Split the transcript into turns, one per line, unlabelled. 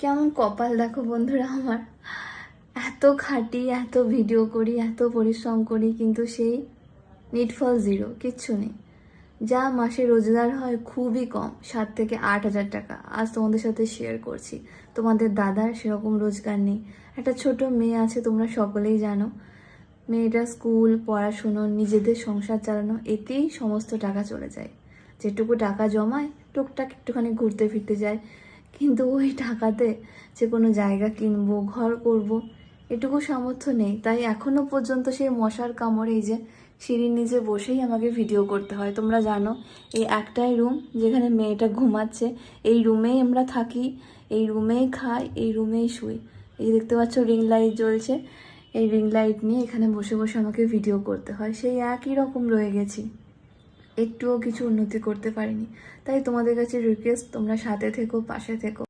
কেমন কপাল দেখো বন্ধুরা আমার, এত খাটি, এত ভিডিও করি, এত পরিশ্রম করি, কিন্তু সেই নিটফল জিরো, কিচ্ছু নেই। যা মাসে রোজগার হয় খুবই কম, 7 থেকে 8 হাজার টাকা। আজ তোমাদের সাথে শেয়ার করছি। তোমাদের দাদার সেরকম রোজগার নেই। একটা ছোট মেয়ে আছে, তোমরা সকলেই জানো। মেয়েটা স্কুল, পড়াশুনো, নিজেদের সংসার চালানো, এতেই সমস্ত টাকা চলে যায়। যেটুকু টাকা জমায় টুকটাক একটুখানি ঘুরতে ফিরতে যায়, কিন্তু ওই টাকাতে যে কোনো জায়গা কিনবো, ঘর করব, এটুকু সামর্থ্য নেই। তাই এখনো পর্যন্ত সেই মশার কামড়ে এই যে সিঁড়ির নিচে বসেই আমাকে ভিডিও করতে হয়। তোমরা জানো এই একটাই রুম যেখানে মেয়েটা ঘুমাচ্ছে, এই রুমেই আমরা থাকি, এই রুমেই খাই, এই রুমেই শুই। এই দেখতে পাচ্ছ রিং লাইট জ্বলছে, এই রিং লাইট নিয়ে এখানে বসে বসে আমাকে ভিডিও করতে হয়। সেই একই রকম রয়ে গেছি, একটুও কিছু উন্নতি করতে পারিনি। তাই তোমাদের কাছে রিকোয়েস্ট, তোমরা সাথে থেকো, পাশে থেকো।